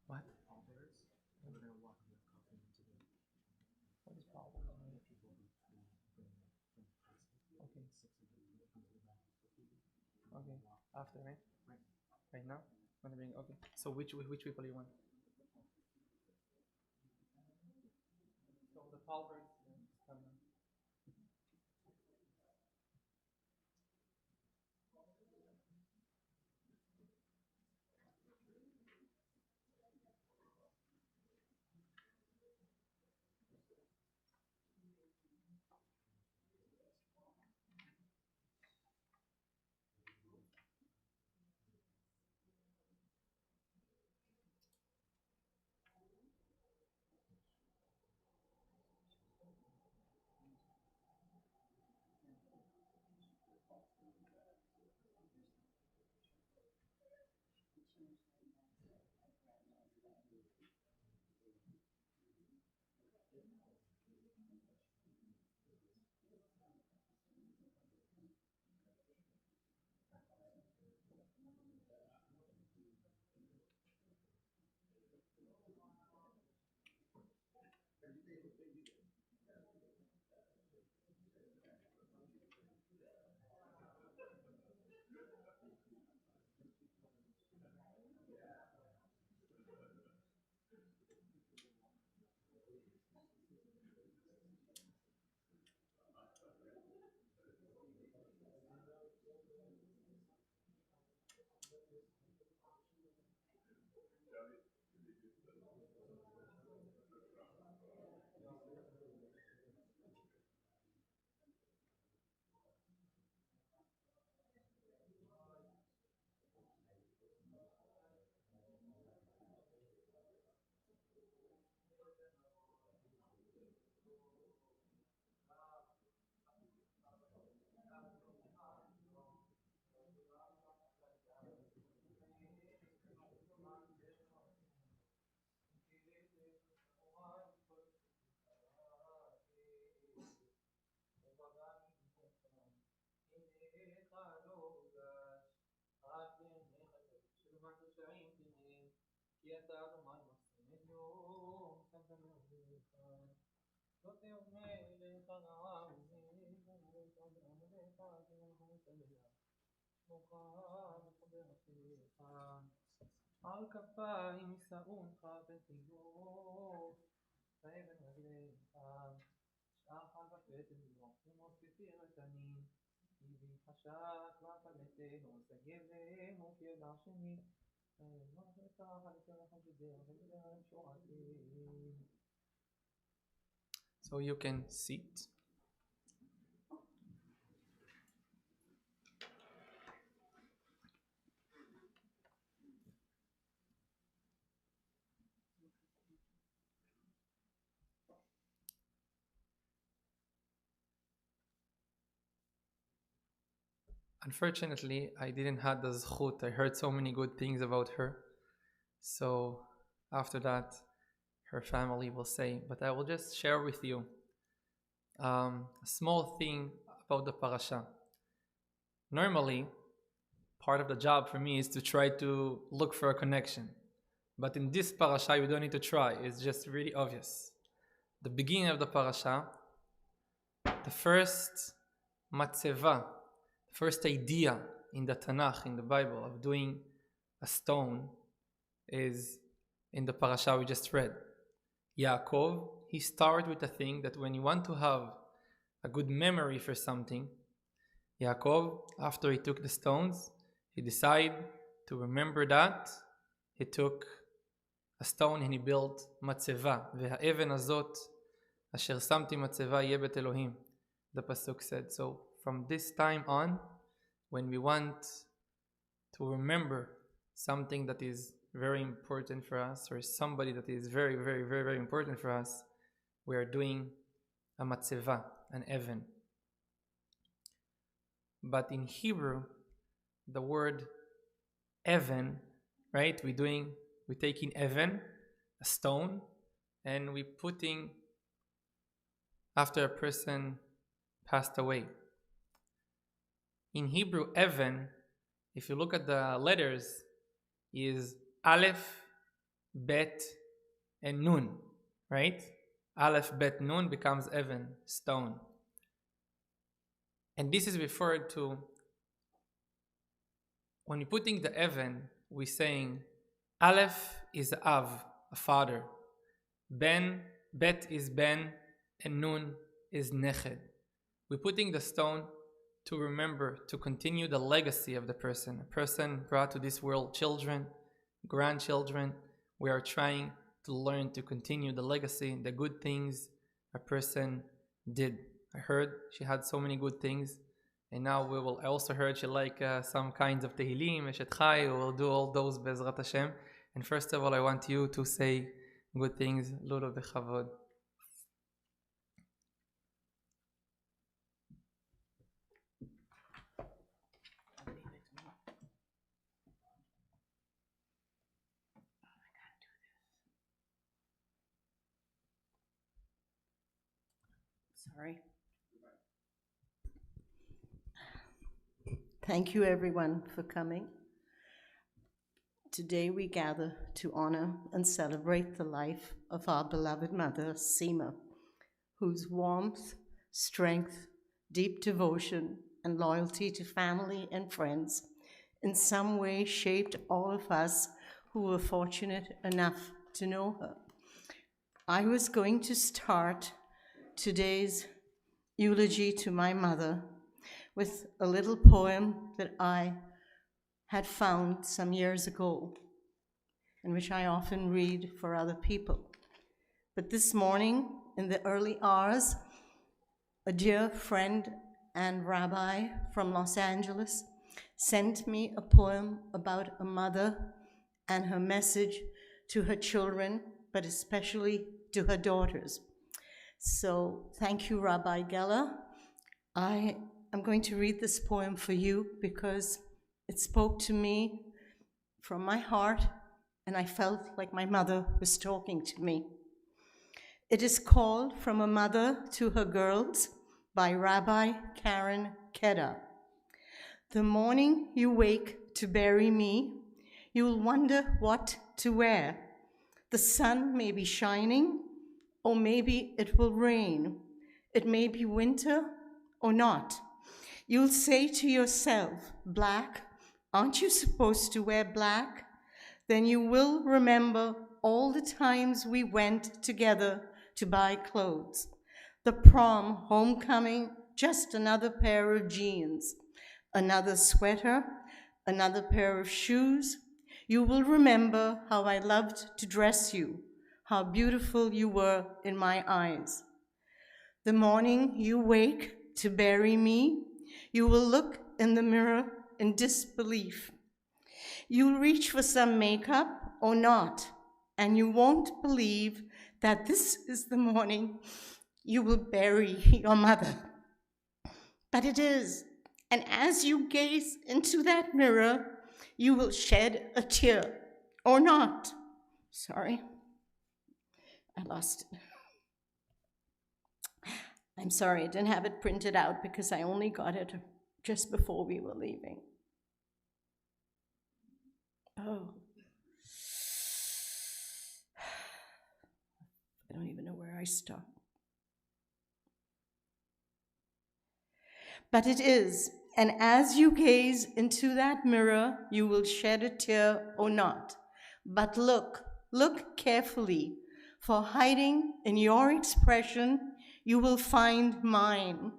What? What is problem? Okay. Okay. After, right? Right now? Want to bring? Okay. So which people you want? So the Palvers. על כפיים יישאונך ותגור, ואבן רגליך, שחר ופטן ומות כפיר תנין, כי חשק ופלטנו סגבנו כידע שני, So you can sit. Unfortunately, I didn't have the zchut. I heard so many good things about her. So after that, her family will say. But I will just share with you a small thing about the parasha. Normally, part of the job for me is to try to look for a connection. But in this parasha, you don't need to try. It's just really obvious. The beginning of the parasha, the first matzeva, first idea in the Tanakh, in the Bible, of doing a stone is in the parasha we just read. Yaakov, he started with a thing that when you want to have a good memory for something, Yaakov, after he took the stones, he decided to remember that. He took a stone and he built matzeva. Ve'ha'even azot asher samti matzeva yeh bet Elohim, the pasuk said. So from this time on, when we want to remember something that is very important for us, or somebody that is very, very, very, very important for us, we are doing a matzeva, an even. But in Hebrew, the word even, right? We're taking even, a stone, and we're putting after a person passed away. In Hebrew, even, if you look at the letters, is Aleph, Bet, and Nun, right? Aleph, Bet, Nun becomes even, stone. And this is referred to, when you're putting the even, we're saying Aleph is Av, a father. Bet is Ben, and Nun is Neched. We're putting the stone to remember, to continue the legacy of the person. A person brought to this world children, grandchildren. We are trying to learn to continue the legacy, the good things a person did. I heard she had so many good things, and now I also heard she like some kinds of Tehillim, Eshet Chai. We will do all those Bezrat Hashem. And first of all, I want you to say good things, Lulu Bechavod. Sorry. Thank you, everyone, for coming. Today we gather to honor and celebrate the life of our beloved mother, Seemah, whose warmth, strength, deep devotion, and loyalty to family and friends in some way shaped all of us who were fortunate enough to know her. I was going to start today's eulogy to my mother with a little poem that I had found some years ago, and which I often read for other people. But this morning, in the early hours, a dear friend and rabbi from Los Angeles sent me a poem about a mother and her message to her children, but especially to her daughters. So thank you, Rabbi Geller. I am going to read this poem for you because it spoke to me from my heart, and I felt like my mother was talking to me. It is called From a Mother to Her Girls by Rabbi Karen Kedar. The morning you wake to bury me, you'll wonder what to wear. The sun may be shining, or maybe it will rain. It may be winter or not. You'll say to yourself, black, aren't you supposed to wear black? Then you will remember all the times we went together to buy clothes. The prom, homecoming, just another pair of jeans, another sweater, another pair of shoes. You will remember how I loved to dress you, how beautiful you were in my eyes. The morning you wake to bury me, you will look in the mirror in disbelief. You'll reach for some makeup or not, and you won't believe that this is the morning you will bury your mother. But it is, and as you gaze into that mirror, you will shed a tear, or not. Sorry, I lost it. I'm sorry, I didn't have it printed out because I only got it just before we were leaving. Oh. I don't even know where I stopped. But it is, and as you gaze into that mirror, you will shed a tear or not. But look carefully, for hiding in your expression, you will find mine.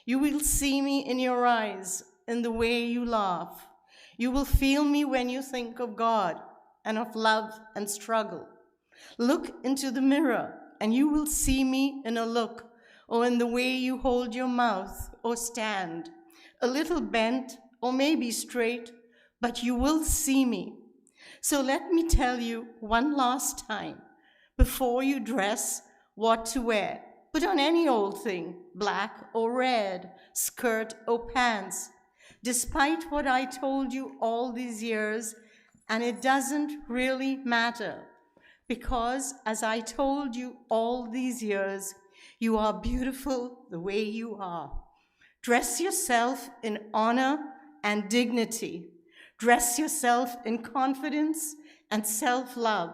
You will see me in your eyes, in the way you laugh. You will feel me when you think of God and of love and struggle. Look into the mirror, and you will see me in a look, or in the way you hold your mouth or stand, a little bent or maybe straight, but you will see me. So let me tell you one last time, before you dress, what to wear. Put on any old thing, black or red, skirt or pants. Despite what I told you all these years, and it doesn't really matter, because as I told you all these years, you are beautiful the way you are. Dress yourself in honor and dignity. Dress yourself in confidence and self-love.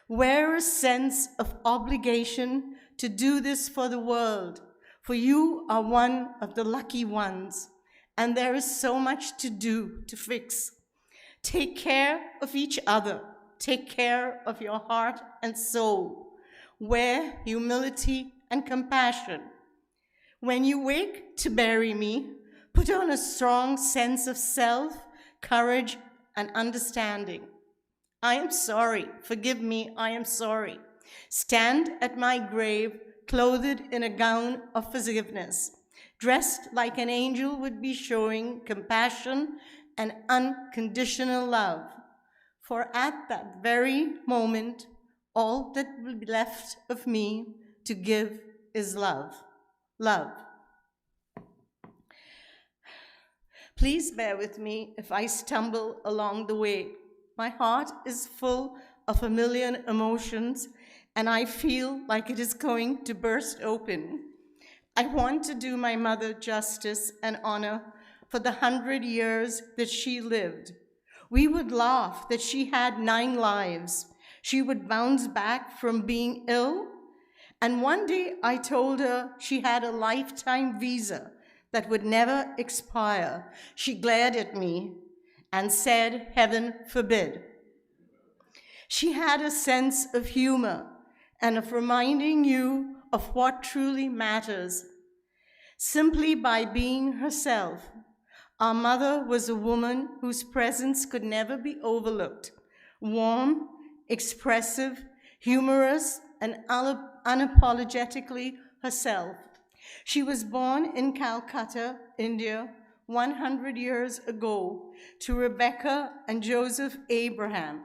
Wear a sense of obligation to do this for the world, for you are one of the lucky ones, and there is so much to do to fix. Take care of each other. Take care of your heart and soul. Wear humility and compassion. When you wake to bury me, put on a strong sense of self, courage, and understanding. I am sorry. Forgive me, I am sorry. Stand at my grave, clothed in a gown of forgiveness, dressed like an angel would be, showing compassion and unconditional love. For at that very moment, all that will be left of me to give is love. Love. Please bear with me if I stumble along the way. My heart is full of a million emotions, and I feel like it is going to burst open. I want to do my mother justice and honor for the 100 years that she lived. We would laugh that she had 9 lives. She would bounce back from being ill. And one day I told her she had a lifetime visa that would never expire. She glared at me and said, "Heaven forbid." She had a sense of humor and of reminding you of what truly matters. Simply by being herself, our mother was a woman whose presence could never be overlooked. Warm, expressive, humorous, and unapologetically herself. She was born in Calcutta, India, 100 years ago, to Rebecca and Joseph Abraham.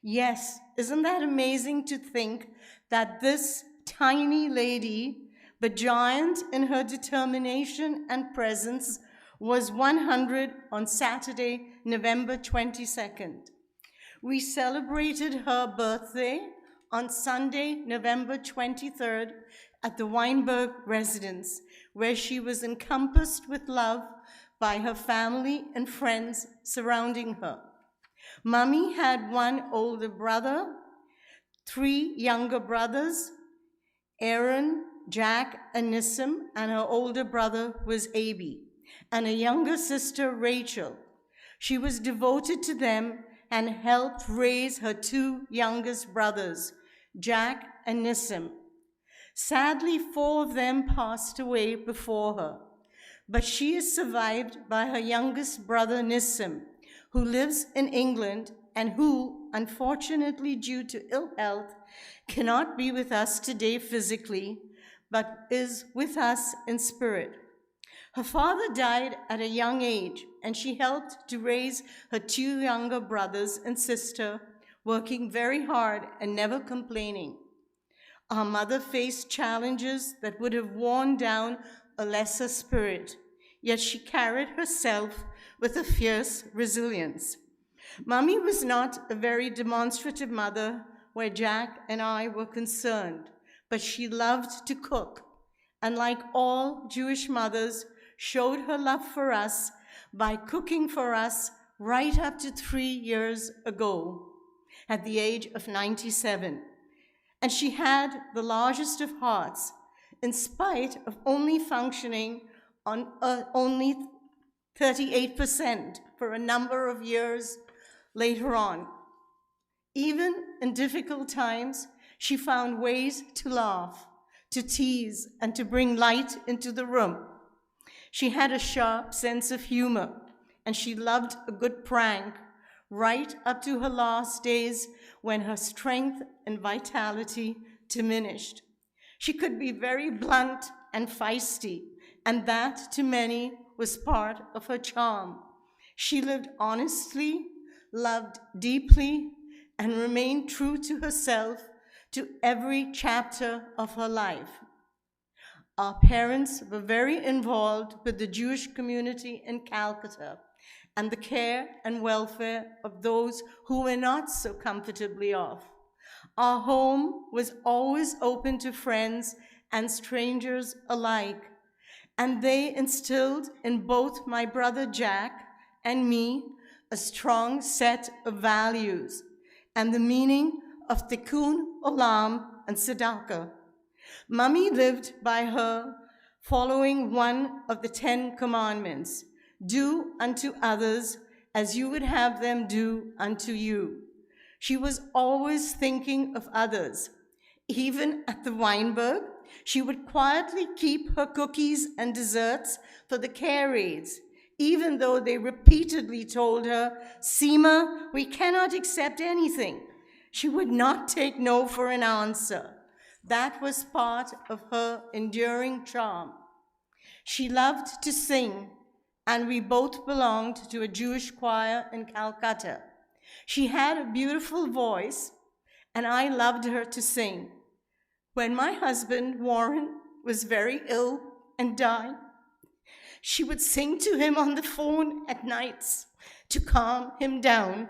Yes, isn't that amazing to think that this tiny lady, but giant in her determination and presence, was 100 on Saturday, November 22nd. We celebrated her birthday on Sunday, November 23rd, at the Weinberg residence, where she was encompassed with love by her family and friends surrounding her. Mummy had 1 older brother, 3 younger brothers, Aaron, Jack, and Nissim, and her older brother was Abi, and a younger sister, Rachel. She was devoted to them and helped raise her 2 youngest brothers, Jack and Nissim. Sadly, 4 of them passed away before her, but she is survived by her youngest brother, Nissim, who lives in England and who, unfortunately due to ill health, cannot be with us today physically, but is with us in spirit. Her father died at a young age, and she helped to raise her 2 younger brothers and sister, working very hard and never complaining. Our mother faced challenges that would have worn down a lesser spirit, yet she carried herself with a fierce resilience. Mummy was not a very demonstrative mother where Jack and I were concerned, but she loved to cook, and like all Jewish mothers, showed her love for us by cooking for us right up to 3 years ago, at the age of 97. And she had the largest of hearts, in spite of only functioning on only 38% for a number of years later on. Even in difficult times, she found ways to laugh, to tease, and to bring light into the room. She had a sharp sense of humor, and she loved a good prank right up to her last days when her strength and vitality diminished. She could be very blunt and feisty, and that, to many, was part of her charm. She lived honestly, loved deeply, and remained true to herself to every chapter of her life. Our parents were very involved with the Jewish community in Calcutta and the care and welfare of those who were not so comfortably off. Our home was always open to friends and strangers alike, and they instilled in both my brother Jack and me a strong set of values and the meaning of tikkun olam and tzedakah. Mummy lived by her, following one of the 10 commandments: do unto others as you would have them do unto you. She was always thinking of others. Even at the Weinberg, she would quietly keep her cookies and desserts for the care aides, even though they repeatedly told her, "Seemah, we cannot accept anything." She would not take no for an answer. That was part of her enduring charm. She loved to sing, and we both belonged to a Jewish choir in Calcutta. She had a beautiful voice, and I loved her to sing. When my husband, Warren, was very ill and died, she would sing to him on the phone at nights to calm him down.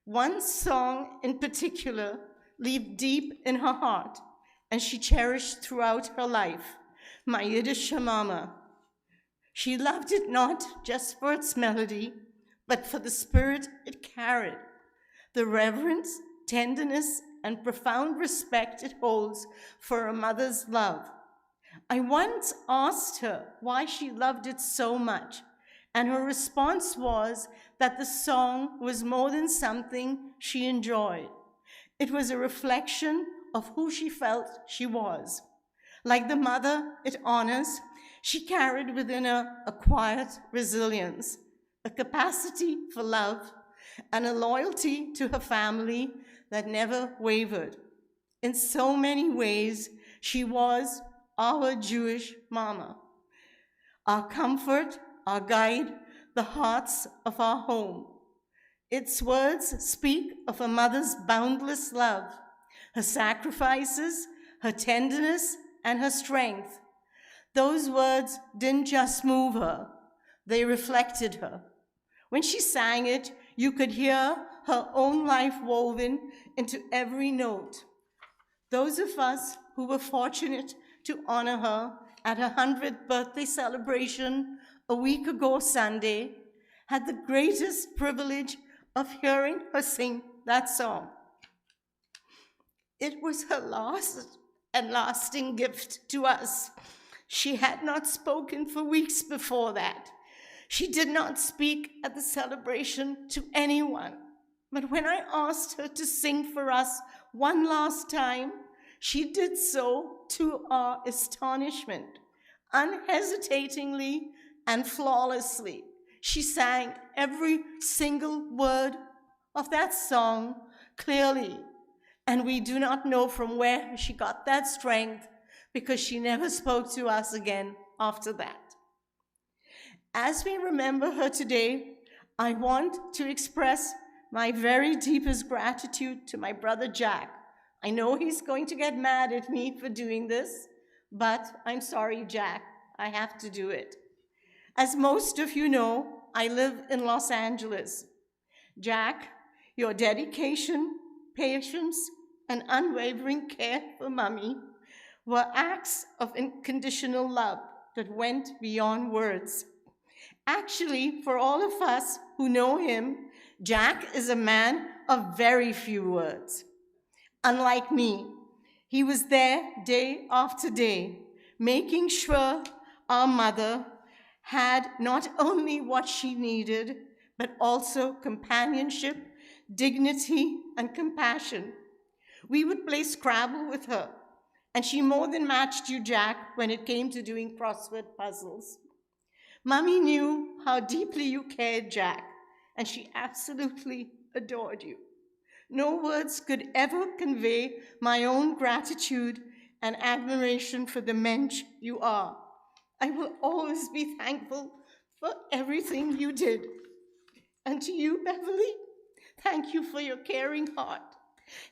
One song in particular lived deep in her heart, and she cherished throughout her life, my Yiddish Mama. She loved it not just for its melody, but for the spirit it carried, the reverence, tenderness, and profound respect it holds for a mother's love. I once asked her why she loved it so much, and her response was that the song was more than something she enjoyed. It was a reflection of who she felt she was. Like the mother it honors, she carried within her a quiet resilience, a capacity for love, and a loyalty to her family that never wavered. In so many ways, she was our Jewish mama, our comfort, our guide, the hearts of our home. Its words speak of a mother's boundless love, her sacrifices, her tenderness, and her strength. Those words didn't just move her, they reflected her. When she sang it, you could hear her own life woven into every note. Those of us who were fortunate to honor her at her 100th birthday celebration a week ago Sunday had the greatest privilege of hearing her sing that song. It was her last and lasting gift to us. She had not spoken for weeks before that. She did not speak at the celebration to anyone. But when I asked her to sing for us one last time, she did so to our astonishment, unhesitatingly and flawlessly. She sang every single word of that song clearly, and we do not know from where she got that strength, because she never spoke to us again after that. As we remember her today, I want to express my very deepest gratitude to my brother Jack. I know he's going to get mad at me for doing this, but I'm sorry, Jack, I have to do it. As most of you know, I live in Los Angeles. Jack, your dedication, patience, and unwavering care for Mummy were acts of unconditional love that went beyond words. Actually, for all of us who know him, Jack is a man of very few words. Unlike me, he was there day after day, making sure our mother had not only what she needed, but also companionship, dignity, and compassion. We would play Scrabble with her, and she more than matched you, Jack, when it came to doing crossword puzzles. Mummy knew how deeply you cared, Jack, and she absolutely adored you. No words could ever convey my own gratitude and admiration for the mensch you are. I will always be thankful for everything you did. And to you, Beverly, thank you for your caring heart,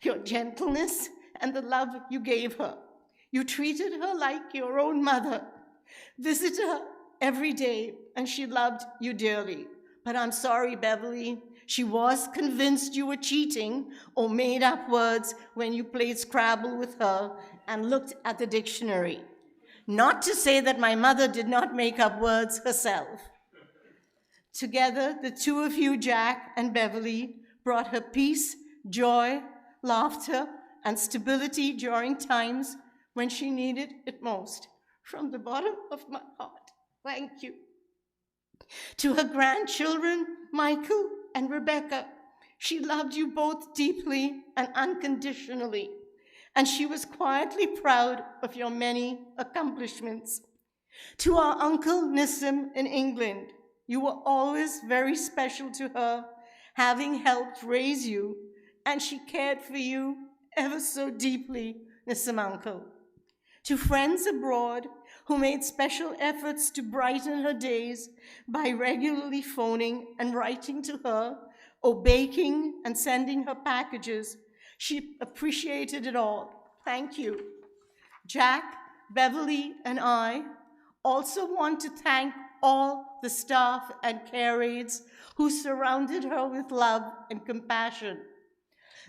your gentleness, and the love you gave her. You treated her like your own mother, visited her every day, and she loved you dearly. But I'm sorry, Beverly, she was convinced you were cheating or made up words when you played Scrabble with her and looked at the dictionary. Not to say that my mother did not make up words herself. Together, the two of you, Jack and Beverly, brought her peace, joy, laughter, and stability during times when she needed it most. From the bottom of my heart, thank you. To her grandchildren, Michael and Rebecca, she loved you both deeply and unconditionally, and she was quietly proud of your many accomplishments. To our Uncle Nissim in England, you were always very special to her, having helped raise you, and she cared for you ever so deeply, Nissim Uncle. To friends abroad who made special efforts to brighten her days by regularly phoning and writing to her, or baking and sending her packages, she appreciated it all. Thank you. Jack, Beverly, and I also want to thank all the staff and care aides who surrounded her with love and compassion.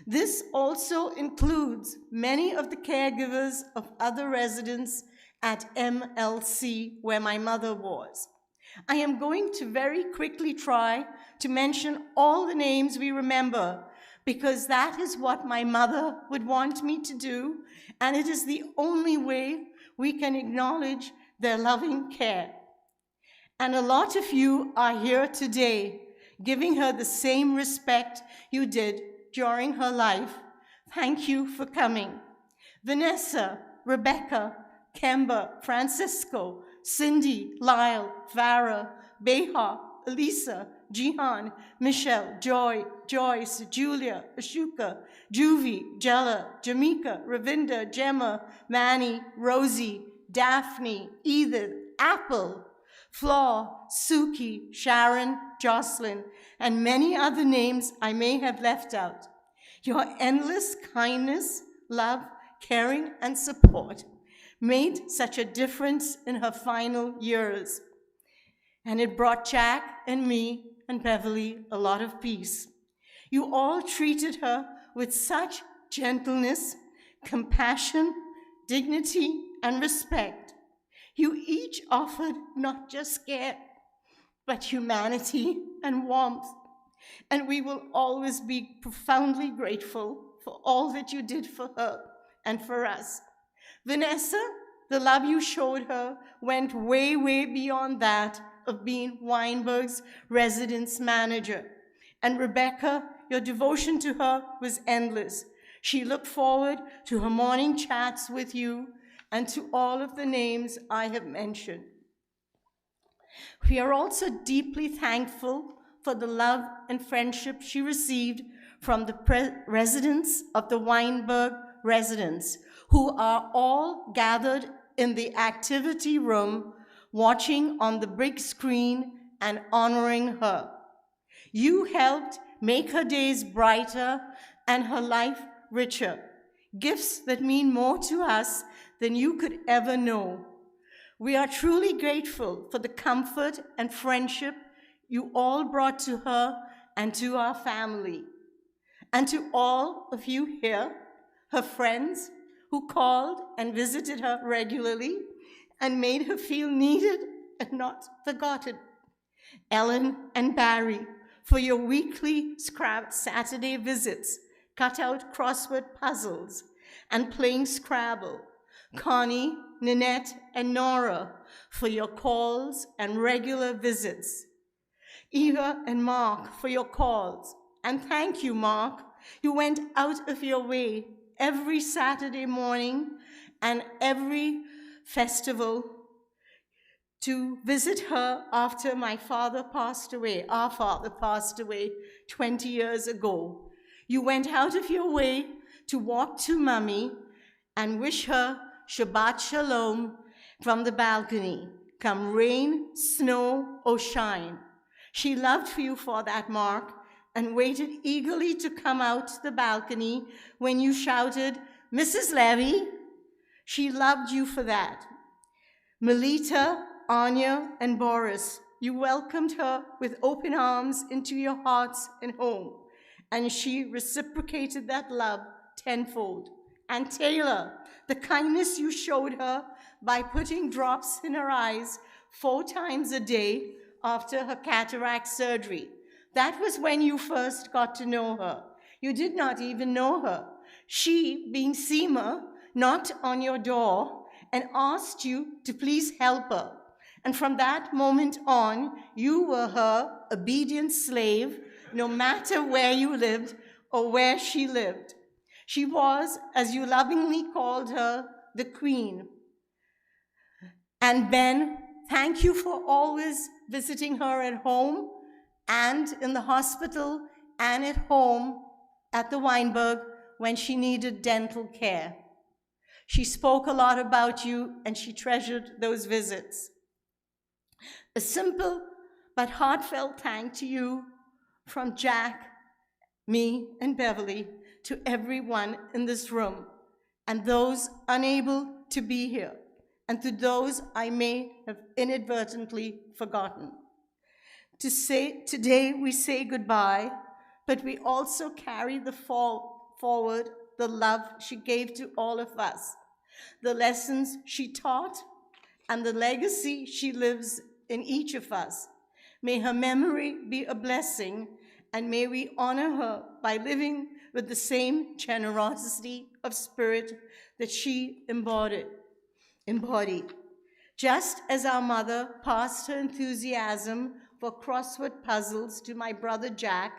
This also includes many of the caregivers of other residents at MLC where my mother was. I am going to very quickly try to mention all the names we remember because that is what my mother would want me to do, and it is the only way we can acknowledge their loving care. And a lot of you are here today giving her the same respect you did during her life. Thank you for coming. Vanessa, Rebecca, Kemba, Francisco, Cindy, Lyle, Farah, Beha, Elisa, Jihan, Michelle, Joy, Joyce, Julia, Ashuka, Juvie, Jella, Jamaica, Ravinda, Gemma, Manny, Rosie, Daphne, Edith, Apple, Flaw, Suki, Sharon, Jocelyn, and many other names I may have left out. Your endless kindness, love, caring, and support made such a difference in her final years. And it brought Jack and me and Beverly a lot of peace. You all treated her with such gentleness, compassion, dignity, and respect. You each offered not just care, but humanity and warmth. And we will always be profoundly grateful for all that you did for her and for us. Vanessa, the love you showed her went way, way beyond that of being Weinberg's residence manager. And Rebecca, your devotion to her was endless. She looked forward to her morning chats with you and to all of the names I have mentioned. We are also deeply thankful for the love and friendship she received from the residents of the Weinberg residence, who are all gathered in the activity room, watching on the big screen and honoring her. You helped make her days brighter and her life richer, gifts that mean more to us than you could ever know. We are truly grateful for the comfort and friendship you all brought to her and to our family. And to all of you here, her friends who called and visited her regularly and made her feel needed and not forgotten. Ellen and Barry, for your weekly Saturday visits, cut out crossword puzzles, and playing Scrabble. Connie, Nanette, and Nora for your calls and regular visits. Eva and Mark for your calls. And thank you, Mark. You went out of your way every Saturday morning and every festival to visit her after my father passed away, our father passed away 20 years ago. You went out of your way to walk to Mummy and wish her Shabbat Shalom from the balcony, come rain, snow, or shine. She loved you for that, Mark, and waited eagerly to come out the balcony when you shouted, "Mrs. Levy." She loved you for that. Melita, Anya, and Boris, you welcomed her with open arms into your hearts and home, and she reciprocated that love tenfold. And Taylor, the kindness you showed her by putting drops in her eyes 4 times a day after her cataract surgery. That was when you first got to know her. You did not even know her. She, being Seemah, knocked on your door and asked you to please help her. And from that moment on, you were her obedient slave, no matter where you lived or where she lived. She was, as you lovingly called her, the queen. And Ben, thank you for always visiting her at home and in the hospital and at home at the Weinberg when she needed dental care. She spoke a lot about you and she treasured those visits. A simple but heartfelt thank to you from Jack, me, and Beverly to everyone in this room and those unable to be here, and to those I may have inadvertently forgotten. Today we say goodbye, but we also carry forward the love she gave to all of us, the lessons she taught, and the legacy she lives in each of us. May her memory be a blessing, and may we honor her by living with the same generosity of spirit that she embodied. Just as our mother passed her enthusiasm for crossword puzzles to my brother Jack,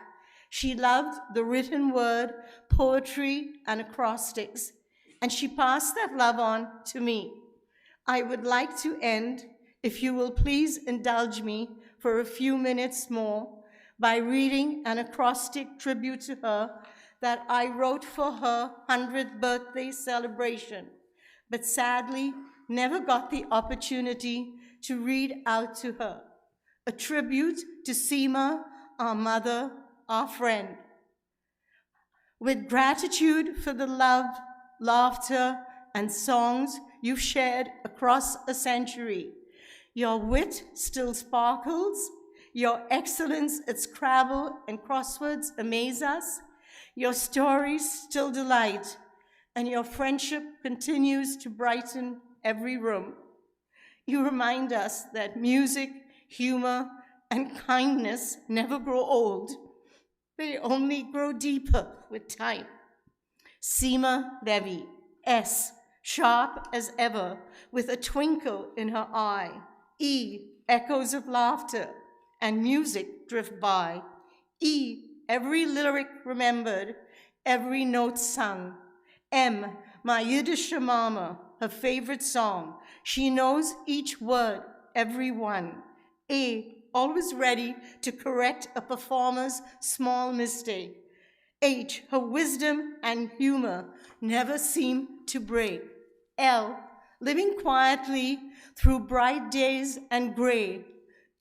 she loved the written word, poetry, and acrostics, and she passed that love on to me. I would like to end, if you will please indulge me for a few minutes more, by reading an acrostic tribute to her that I wrote for her 100th birthday celebration, but sadly never got the opportunity to read out to her. A tribute to Seemah, our mother, our friend. With gratitude for the love, laughter, and songs you've shared across a century, your wit still sparkles, your excellence at Scrabble and crosswords amaze us, your stories still delight, and your friendship continues to brighten every room. You remind us that music, humor, and kindness never grow old. They only grow deeper with time. Seemah Levy, S, sharp as ever, with a twinkle in her eye. E, echoes of laughter and music drift by. E, every lyric remembered, every note sung. M, my Yiddish mama, her favorite song. She knows each word, every one. A, always ready to correct a performer's small mistake. H, her wisdom and humor never seem to break. L, living quietly through bright days and gray.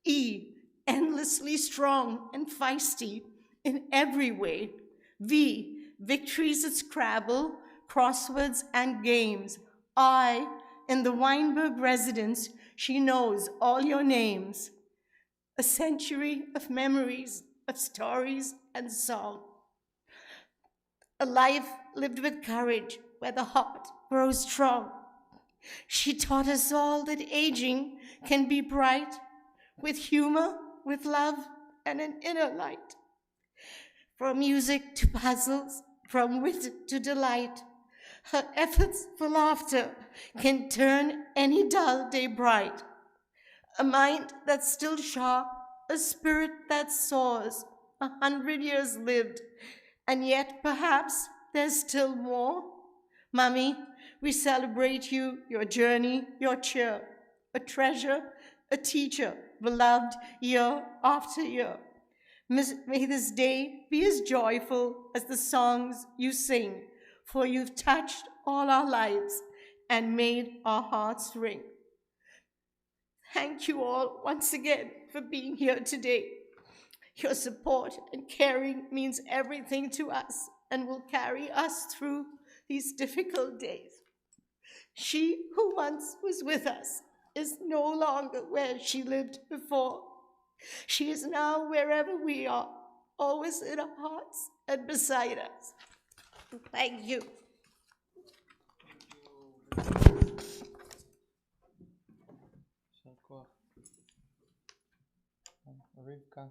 E, endlessly strong and feisty in every way. V, victories at Scrabble, crosswords, and games. I, in the Weinberg residence, she knows all your names. A century of memories, of stories and song. A life lived with courage, where the heart grows strong. She taught us all that aging can be bright, with humor, with love, and an inner light. From music to puzzles, from wit to delight, Her efforts for laughter can turn any dull day bright. A mind that's still sharp, a spirit that soars, 100 years lived, and yet perhaps there's still more. Mummy, we celebrate you, your journey, your cheer, a treasure, a teacher, beloved year after year. May this day be as joyful as the songs you sing, for you've touched all our lives and made our hearts ring. Thank you all once again for being here today. Your support and caring means everything to us and will carry us through these difficult days. She who once was with us is no longer where she lived before. She is now wherever we are, always in our hearts and beside us. Thank you. Rivka.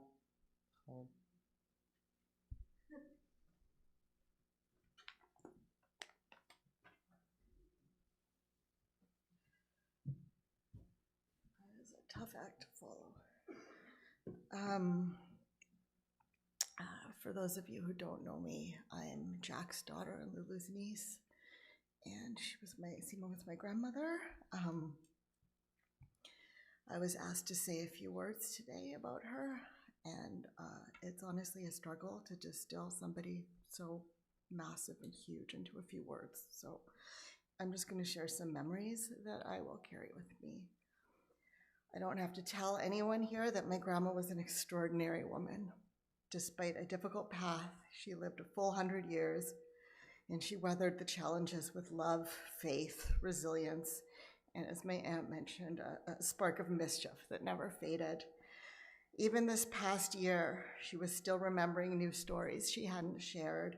It's a tough act to follow. Um, for those of you who don't know me, I'm Jack's daughter and Lulu's niece, and Seemah was my grandmother. I was asked to say a few words today about her, and it's honestly a struggle to distill somebody so massive and huge into a few words. So I'm just going to share some memories that I will carry with me. I don't have to tell anyone here that my grandma was an extraordinary woman. Despite a difficult path, she lived a full 100 years, and she weathered the challenges with love, faith, resilience, and as my aunt mentioned, a spark of mischief that never faded. Even this past year, she was still remembering new stories she hadn't shared.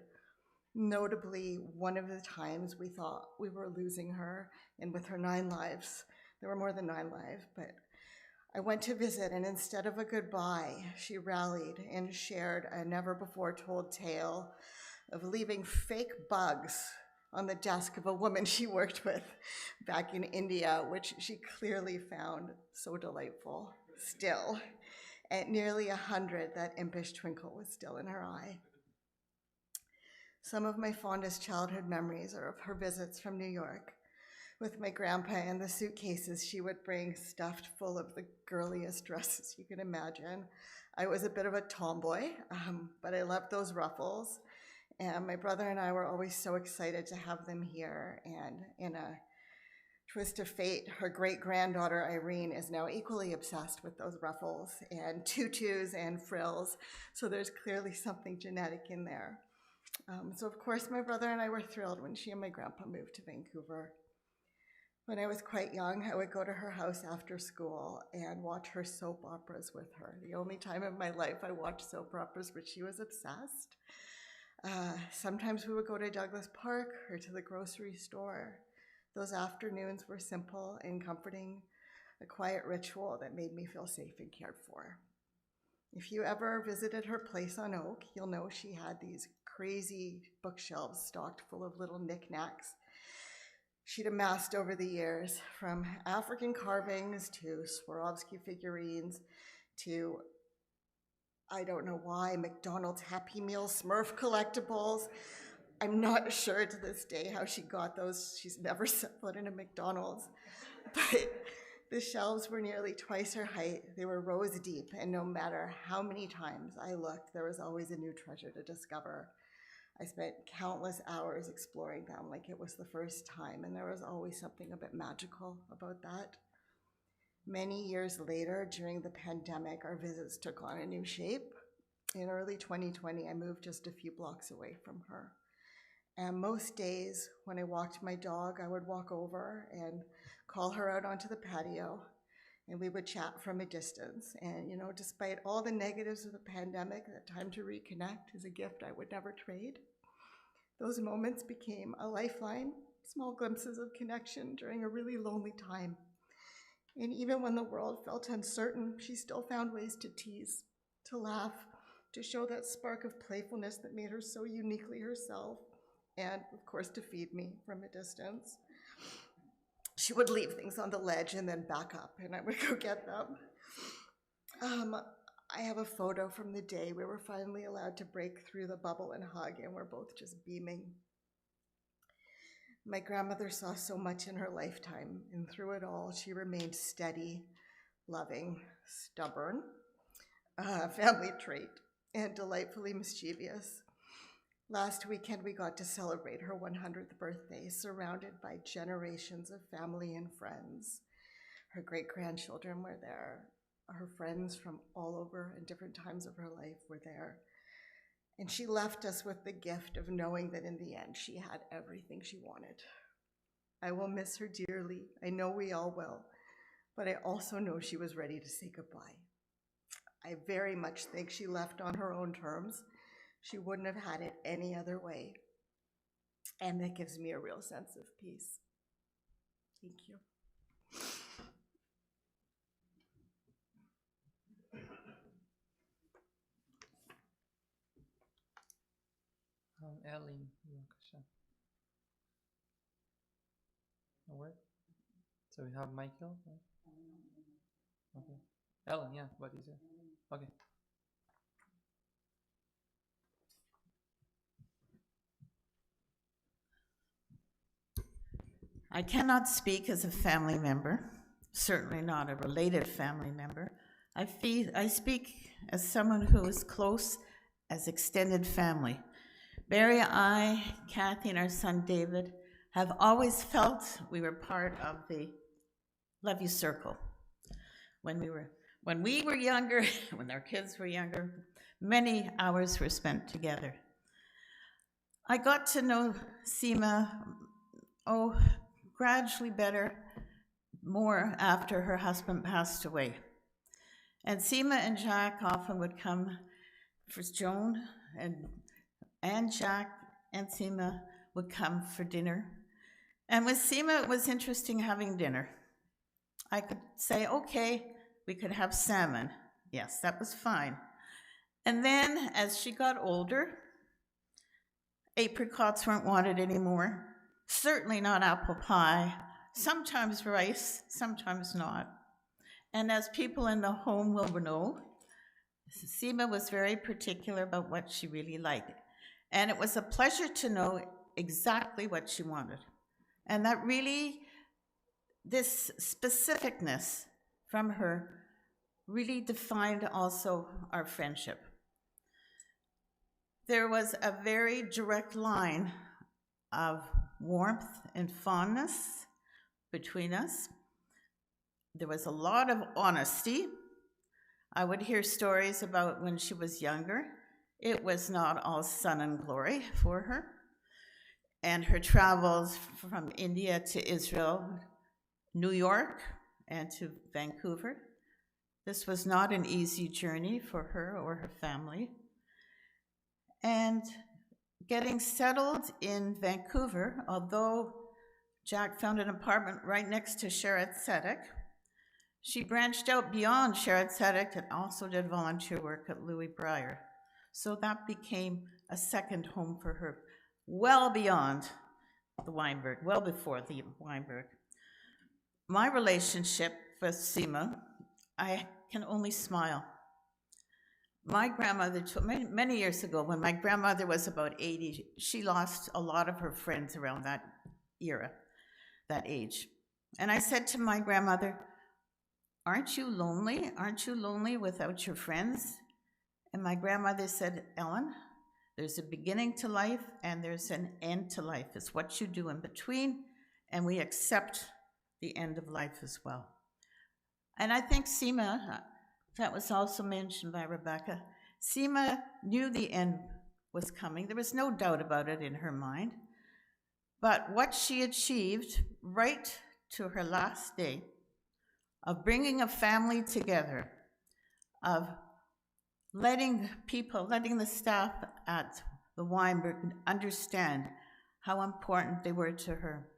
Notably, one of the times we thought we were losing her, and with her 9 lives, there were more than 9 lives, but I went to visit, and instead of a goodbye, she rallied and shared a never-before-told tale of leaving fake bugs on the desk of a woman she worked with back in India, which she clearly found so delightful still. At nearly 100, that impish twinkle was still in her eye. Some of my fondest childhood memories are of her visits from New York with my grandpa and the suitcases she would bring stuffed full of the girliest dresses you can imagine. I was a bit of a tomboy, but I loved those ruffles. And my brother and I were always so excited to have them here. And in a twist of fate, her great-granddaughter Irene is now equally obsessed with those ruffles and tutus and frills. So there's clearly something genetic in there. So of course my brother and I were thrilled when she and my grandpa moved to Vancouver. When I was quite young, I would go to her house after school and watch her soap operas with her. The only time in my life I watched soap operas, but she was obsessed. Sometimes we would go to Douglas Park or to the grocery store. Those afternoons were simple and comforting, a quiet ritual that made me feel safe and cared for. If you ever visited her place on Oak, you'll know she had these crazy bookshelves stocked full of little knickknacks she'd amassed over the years, from African carvings to Swarovski figurines to, I don't know why, McDonald's Happy Meal Smurf collectibles. I'm not sure to this day how she got those. She's never set foot in a McDonald's. But the shelves were nearly twice her height. They were rows deep, and no matter how many times I looked, there was always a new treasure to discover. I spent countless hours exploring them like it was the first time, and there was always something a bit magical about that. Many years later, during the pandemic, our visits took on a new shape. In early 2020, I moved just a few blocks away from her. And most days, when I walked my dog, I would walk over and call her out onto the patio, and we would chat from a distance. And, despite all the negatives of the pandemic, that time to reconnect is a gift I would never trade. Those moments became a lifeline, small glimpses of connection during a really lonely time. And even when the world felt uncertain, she still found ways to tease, to laugh, to show that spark of playfulness that made her so uniquely herself. and, of course, to feed me from a distance. She would leave things on the ledge and then back up, and I would go get them. I have a photo from the day we were finally allowed to break through the bubble and hug, and we're both just beaming. My grandmother saw so much in her lifetime, and through it all, she remained steady, loving, stubborn, family trait, and delightfully mischievous. Last weekend, we got to celebrate her 100th birthday, surrounded by generations of family and friends. Her great-grandchildren were there. Her friends from all over and different times of her life were there. And she left us with the gift of knowing that in the end, she had everything she wanted. I will miss her dearly. I know we all will. But I also know she was ready to say goodbye. I very much think she left on her own terms. She wouldn't have had it any other way. And that gives me a real sense of peace. Thank you. Ellen, בבקשה. No word? So we have Michael? Okay. Ellen, yeah, what is it? Okay. I cannot speak as a family member, certainly not a related family member. I speak as someone who is close as extended family. Barry, I, Kathy, and our son David have always felt we were part of the Levi circle. When we were younger, when our kids were younger, many hours were spent together. I got to know Seemah, gradually better, more after her husband passed away. And Seemah and Jack often would come for Joan, and Jack and Seemah would come for dinner. And with Seemah, it was interesting having dinner. I could say, okay, we could have salmon. Yes, that was fine. And then as she got older, apricots weren't wanted anymore. Certainly not apple pie, sometimes rice, sometimes not. And as people in the home will know, Seemah was very particular about what she really liked. And it was a pleasure to know exactly what she wanted. And that really, this specificness from her really defined also our friendship. There was a very direct line of warmth and fondness between us. There was a lot of honesty. I would hear stories about when she was younger. It was not all sun and glory for her. And her travels from India to Israel, New York, and to Vancouver. This was not an easy journey for her or her family. And getting settled in Vancouver, although Jack found an apartment right next to Sherat Tzedek, she branched out beyond Sherat Tzedek and also did volunteer work at Louis Breyer. So that became a second home for her, well beyond the Weinberg, well before the Weinberg. My relationship with Seemah, I can only smile. My grandmother, many years ago, when my grandmother was about 80, she lost a lot of her friends around that era, that age. And I said to my grandmother, "Aren't you lonely? Aren't you lonely without your friends?" And my grandmother said, "Ellen, there's a beginning to life and there's an end to life. It's what you do in between, and we accept the end of life as well." And I think Seemah, that was also mentioned by Rebecca, Seemah knew the end was coming. There was no doubt about it in her mind. But what she achieved right to her last day of bringing a family together, of letting the staff at the Weinberg understand how important they were to her.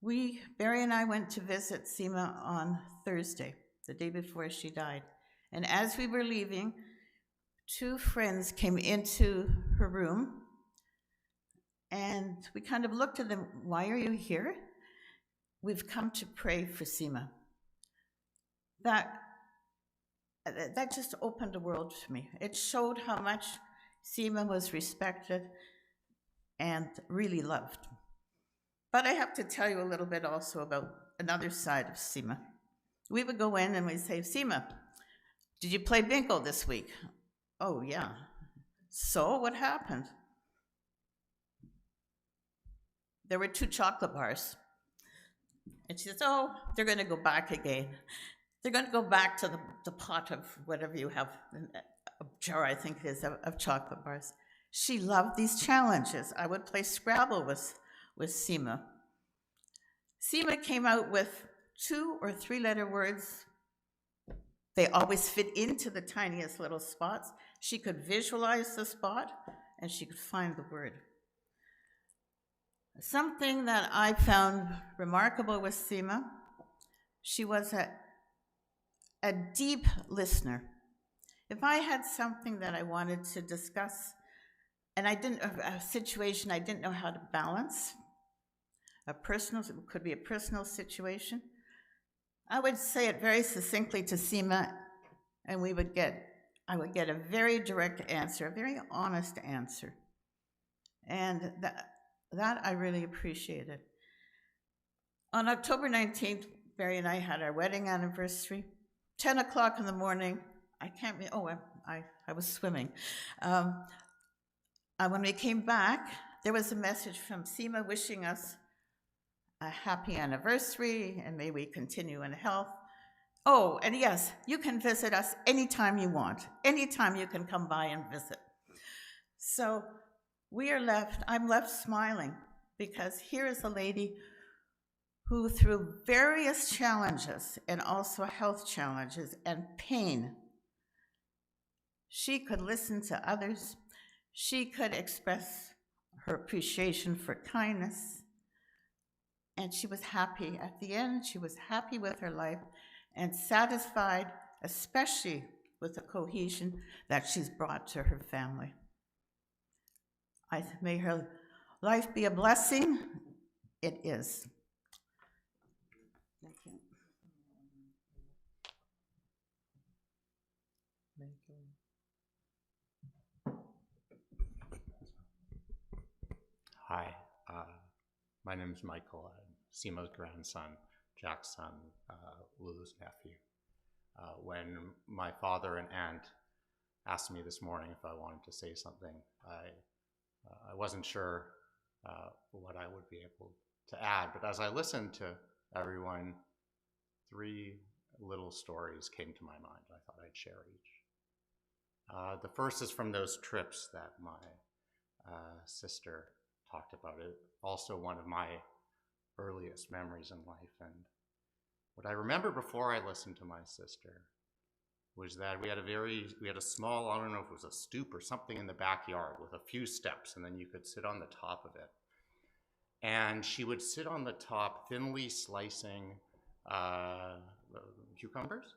Barry and I went to visit Seemah on Thursday, the day before she died. And as we were leaving, two friends came into her room And we kind of looked at them, why are you here? We've come to pray for Seemah. That just opened the world to me. It showed how much Seemah was respected and really loved. But I have to tell you a little bit also about another side of Seemah. We would go in and we'd say, Seemah, did you play bingo this week? Oh, yeah. So what happened? There were 2 chocolate bars. And she says, oh, they're going to go back again. They're going to go back to the pot of whatever you have, a jar, I think it is, of chocolate bars. She loved these challenges. I would play Scrabble with Seemah. Seemah came out with 2 or 3-letter words. They always fit into the tiniest little spots. She could visualize the spot, and she could find the word. Something that I found remarkable with Seemah, she was a deep listener. If I had something that I wanted to discuss, and a situation I didn't know how to balance, it could be a personal situation, I would say it very succinctly to Seemah, and I would get a very direct answer, a very honest answer. And that I really appreciated. On October 19th, Barry and I had our wedding anniversary. 10 o'clock in the morning, I was swimming. When we came back, there was a message from Seemah wishing us a happy anniversary and may we continue in health. Oh, and yes, you can visit us anytime you want. Anytime you can come by and visit. So I'm left smiling because here is a lady who, through various challenges and also health challenges and pain, she could listen to others. She could express her appreciation for kindness. And she was happy. At the end, she was happy with her life and satisfied, especially with the cohesion that she's brought to her family. May her life be a blessing. It is. Thank you. Hi, my name is Michael. I'm Seemah's grandson, Jack's son, Lulu's nephew. When my father and aunt asked me this morning if I wanted to say something, I wasn't sure what I would be able to add, but as I listened to everyone, 3 little stories came to my mind. I thought I'd share each. The first is from those trips that my sister talked about. It also one of my earliest memories in life. And what I remember before I listened to my sister was that we had a small, I don't know if it was a stoop or something in the backyard with a few steps, and then you could sit on the top of it. And she would sit on the top, thinly slicing cucumbers,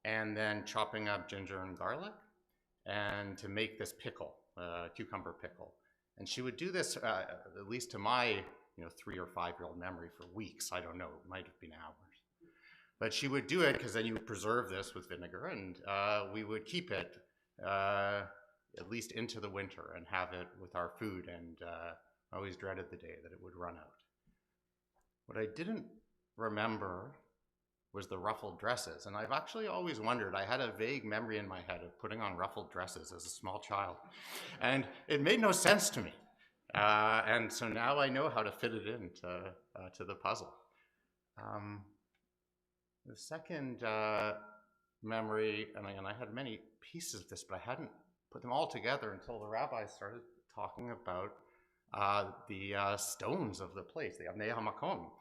and then chopping up ginger and garlic, and to make this pickle, cucumber pickle. And she would do this, at least to my 3 or 5-year-old memory, for weeks. I don't know, it might have been hours. But she would do it because then you would preserve this with vinegar, and we would keep it at least into the winter and have it with our food, and I always dreaded the day that it would run out. What I didn't remember was the ruffled dresses, and I've actually always wondered, I had a vague memory in my head of putting on ruffled dresses as a small child, and it made no sense to me. And so now I know how to fit it into to the puzzle. The second memory, and I had many pieces of this, but I hadn't put them all together until the rabbi started talking about the stones of the place, the Avnei HaMakom.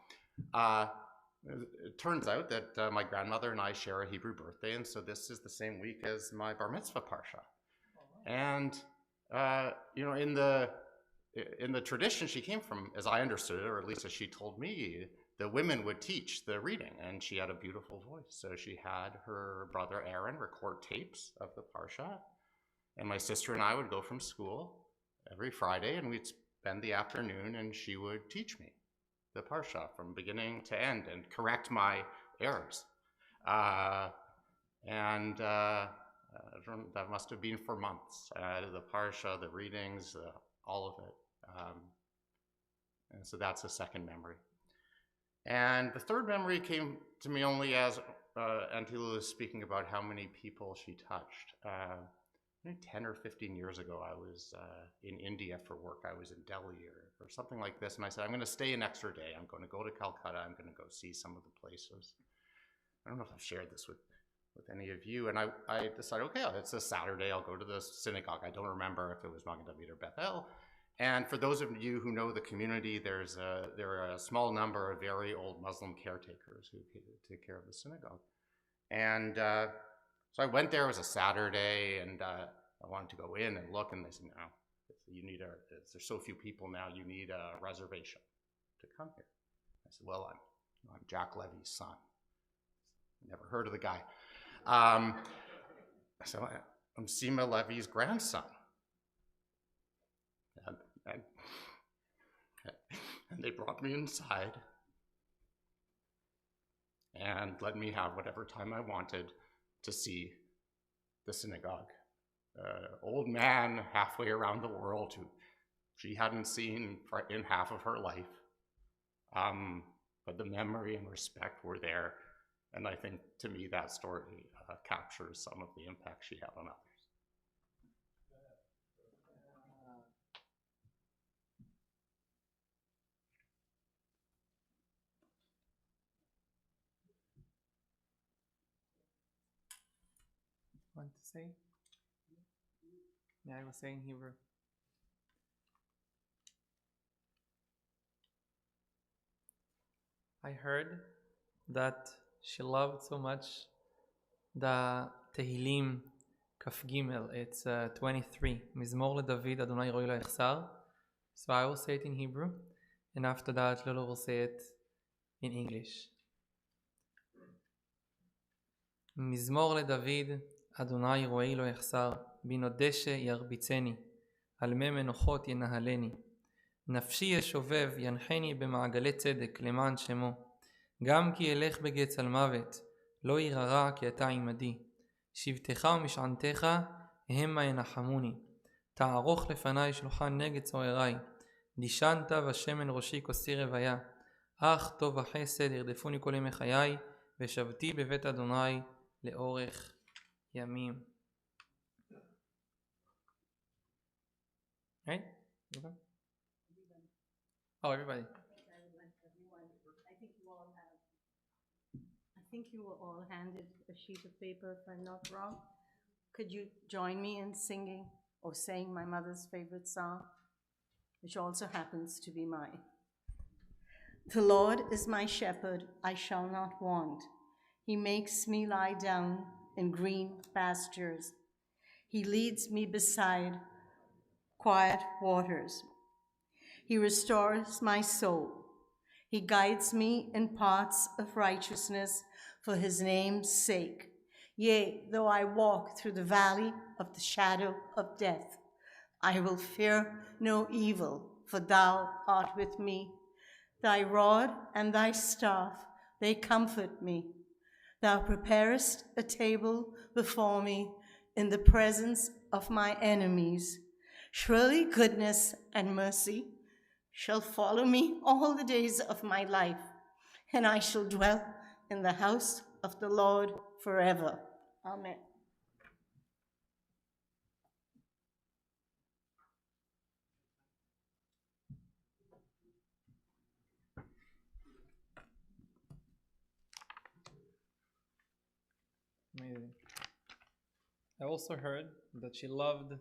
It turns out that my grandmother and I share a Hebrew birthday, and so this is the same week as my bar mitzvah parsha. And in the tradition she came from, as I understood it, or at least as she told me, the women would teach the reading, and she had a beautiful voice. So she had her brother Aaron record tapes of the parsha, and my sister and I would go from school every Friday, and we'd spend the afternoon and she would teach me the Parsha from beginning to end and correct my errors. That must have been for months. The Parsha, the readings, all of it. And so that's a second memory. And the third memory came to me only as Auntie Lulu was speaking about how many people she touched. Maybe 10 or 15 years ago, I was in India for work. I was in Delhi or something like this. And I said, I'm going to stay an extra day. I'm going to go to Calcutta. I'm going to go see some of the places. I don't know if I've shared this with any of you. And I decided, okay, it's a Saturday. I'll go to the synagogue. I don't remember if it was Magen David or Bethel. And for those of you who know the community, there are a small number of very old Muslim caretakers who take care of the synagogue. And so I went there. It was a Saturday, and I wanted to go in and look, and they said, no, there's so few people now, you need a reservation to come here. I said, well, I'm Jack Levy's son. Never heard of the guy. So I'm Seemah Levy's grandson. And they brought me inside and let me have whatever time I wanted to see the synagogue. Old man halfway around the world who she hadn't seen in half of her life. But the memory and respect were there. And I think, to me, that story captures some of the impact she had on others. Want to say? Yeah, I was saying Hebrew. I heard that she loved so much the Tehillim Kaf Gimel. It's 23. Mizmor LeDavid, Adonai Roi Lo Yechsar. So I will say it in Hebrew, and after that Lolo will say it in English. מזמור לדוד, אדוני רואי לא יחסר, בינו דשא ירביצני, על מי מנוחות ינהלני. נפשי ישובב, ינחני במעגלי צדק, למען שמו. גם כי אלך בגץ על מוות, לא ירא כי אתה עמדי. שבטך ומשענתך, המה ינחמוני. תערוך לפני שלוחן נגד צורריי. דישנת ושמן ראשי כוסי רוויה. אך טוב וחסד ירדפוני כל ימי חיי, ושבתי בבית אדוני לאורך ימים. Right? Okay. Oh, everybody. I think you were all handed a sheet of paper, if I'm not wrong. Could you join me in singing or saying my mother's favorite song, which also happens to be mine? The Lord is my shepherd, I shall not want. He makes me lie down in green pastures. He leads me beside quiet waters. He restores my soul. He guides me in paths of righteousness for his name's sake. Yea, though I walk through the valley of the shadow of death, I will fear no evil, for thou art with me. Thy rod and thy staff, they comfort me. Thou preparest a table before me in the presence of my enemies. Surely goodness and mercy shall follow me all the days of my life, and I shall dwell in the house of the Lord forever. Amen. Amazing. I also heard that she loved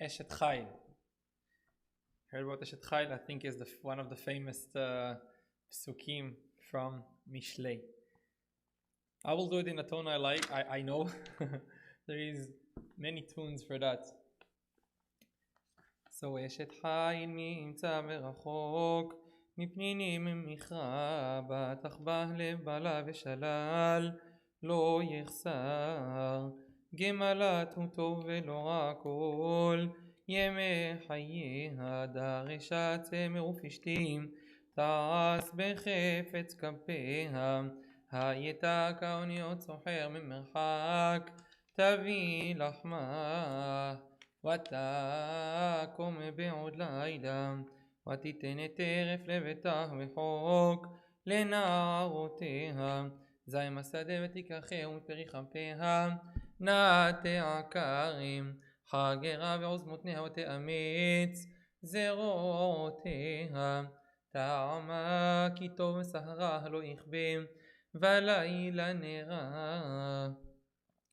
Eshet Chayil. Heard about Eshet Chayil? I think is one of the famous psukim from Mishlei. I will do it in a tone I like. I know there is many tunes for that. So Eshet Chayil נמצא מרחוק מפניני ממך בטח בא לבעלה ושלל לא יחסר גמלת הוא טוב ולא הכל ימי חייה דרשת צמר ופשתים תעש בחפץ כפיה הייתה כאוניות סוחר ממרחק תביא לחמה ותקום בעוד לילה ותיתן את טרף לביתה וחוק לנערותיה זיים השדה ותיקחהו מפרי כפיה נטע כרם חגרה ועוז מותניה ותאמץ זרועותיה טעמה כי טוב וסהרה לא יכבה ולילה נרה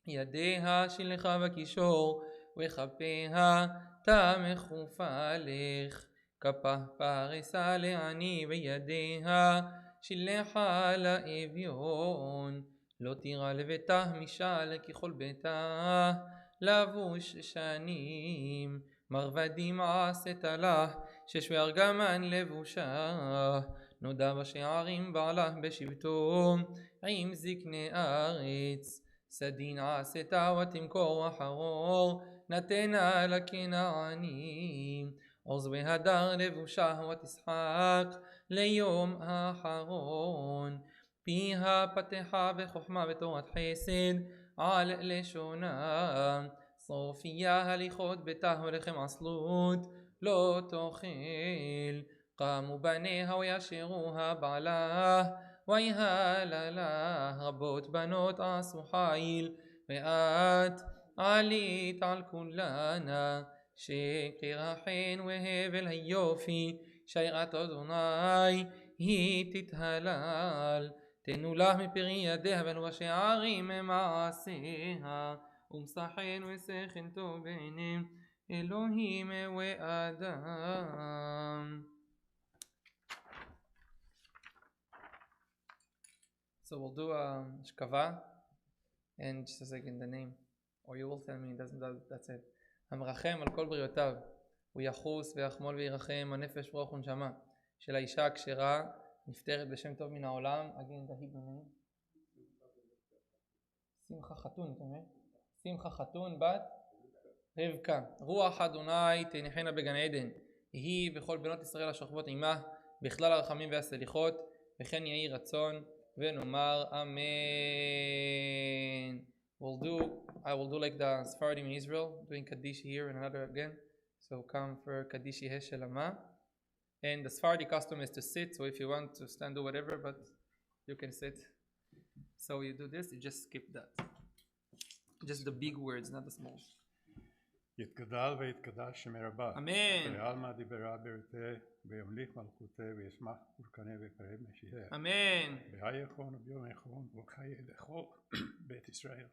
ידיה שלחה בקישור וכפיה תמכופה לך כפה פרסה לעני בידיה שלחה לאביון לא תירא לביתה משל ככל ביתה לבוש שנים מרבדים עשת לה ששוי ארגמן לבושה נודע בשערים בעלה בשבטו עם זקני ארץ סדין עשתה ותמכור אחרור נתנה לכנענים עוז והדר לבושה ותשחק ליום האחרון פיה פתחה בחוכמה בתורת חסד על לשונה סופיה הליכות ביתה ולחם עצלות לא תאכל קמו בניה וישרוה בעלה ויהללה רבות בנות עשו חיל ואת עלית על כולנה שקר החן והבל היופי שירת אדוני היא תתהלל תנו לך מפרי ידיה ולבשערים מעשיה ומשחן ושכן טוב בעיניהם אלוהים ואדם. So we'll do a shkava and just a second the name or you will tell me that's it. המרחם על כל בריאותיו הוא יחוס ויחמול וירחם הנפש רוח ונשמה של האישה הכשרה נפטרת בשם טוב מן העולם. again the Hebrew name שמחה חתון, אתה אומר? שמחה חתון בת רבקה. רוח אדוני תניחנה בגן עדן היא וכל בנות ישראל השוכבות עמה בכלל הרחמים והסליחות וכן יהי רצון ונאמר אמן. I will do like the Sephardim in Israel doing Kaddish here and another again, so come for Kaddish Heshelama. And the Sephardi custom is to sit, so if you want to stand do whatever, but you can sit. So you do this, you just skip that, just the big words, not the small. יתגדל ויתקדש שם רבה. אמן. ועלמא דיברה ברתה וימליך מלכותה וישמח ורקנה וקרב משיחה. אמן. ויכון וביום יכון וחיי לכל בית ישראל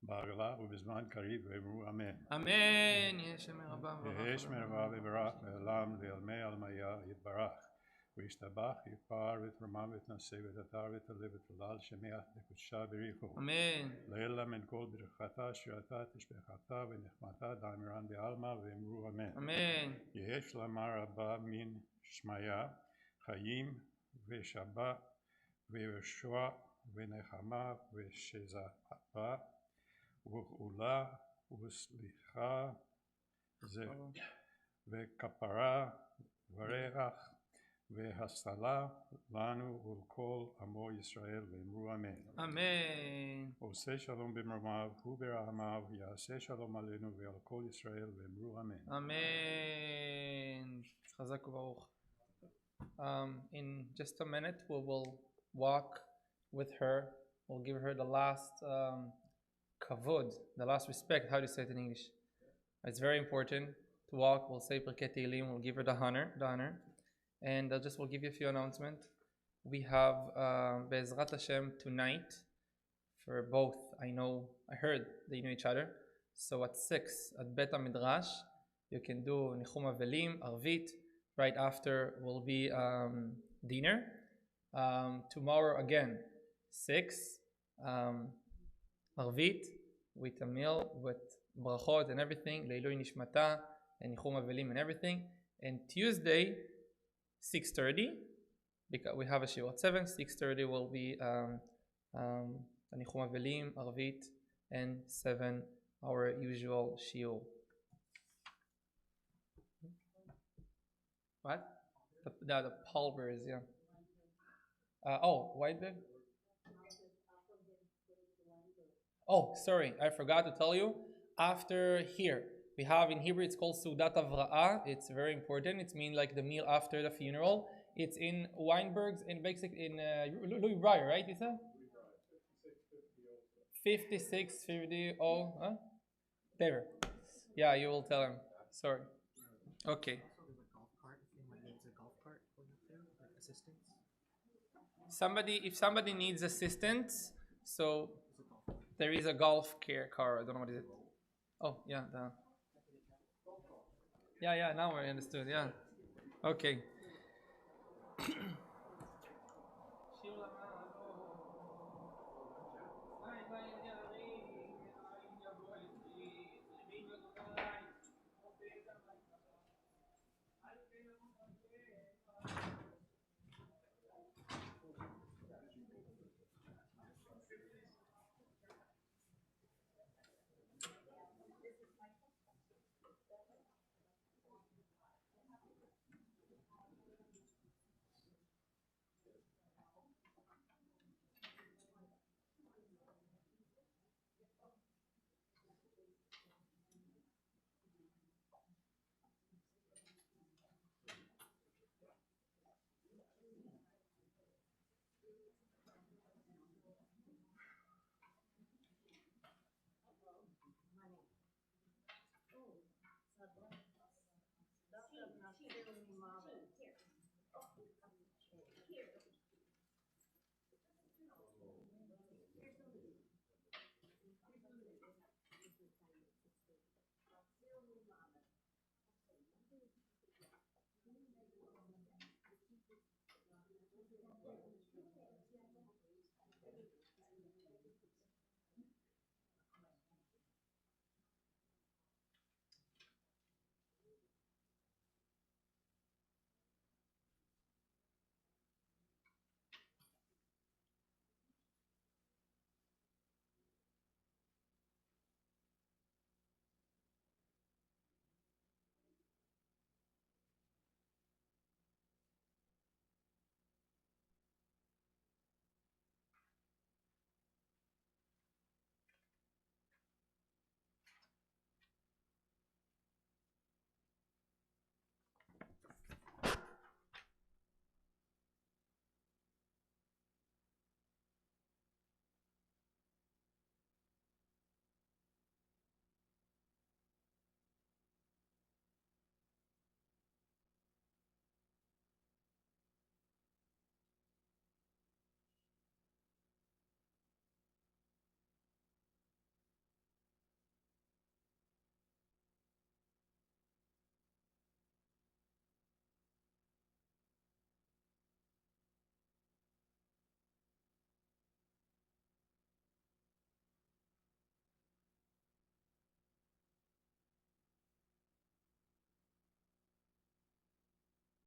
בעגלה ובזמן קריב ואמרו אמן. אמן. יהיה שם רבה יהיה שם רבה וברך לעולם לעלמי עלמיה יתברך וישתבח יפאר ותרמה ותנשא ותתר ותעלה ותהלל שמח וקודשה בריחו. אמן. לילה מן כל ברכתה שירתה תשבחתה ונחמתה דאמרן בעלמא ואמרו אמן. אמן. יהא שלמה רבה מן שמיה חיים ושבה וישועה ונחמה ושזהבה וגאולה וסליחה וכפרה וריח והסלה לנו ולכל עמו ישראל ואמרו אמן. אמן. עושה שלום במרומיו וברחמיו יעשה שלום עלינו ועל כל ישראל ואמרו אמן. אמן. חזק וברוך. In just a minute we will walk with her. We'll give her the last kavod, the last respect. How do you say it in English? It's very important to walk. We'll say Pirkei Tehillim. We'll give her the honor. And we'll give you a few announcements. We have Be'ezrat Hashem tonight for both. I heard they know each other. So at 6 at Bet HaMidrash, you can do Nichum Avelim, Arvit. Right after will be dinner. Tomorrow again, 6, Arvit with a meal with brachot and everything, Leilui Nishmata and Nichum Avelim and everything. And Tuesday, 6:30, because we have a shiur at 7. 6:30 will be Nichum Avelim, Arvit, and 7 our usual shiur. What? The pulvers, yeah. Oh, Weinberg? Oh, sorry, I forgot to tell you. After here, we have in Hebrew, it's called Sudat Avra'ah. It's very important. It's mean like the meal after the funeral. It's in Weinberg's, in basic, in Louis Breyer, right? You said 5650. Oh, huh? There. Yeah, you will tell him. Sorry. Okay. If somebody needs assistance, so there is a golf care car. I don't know what is it. Oh, yeah. Yeah. Now I understood. Yeah. Okay.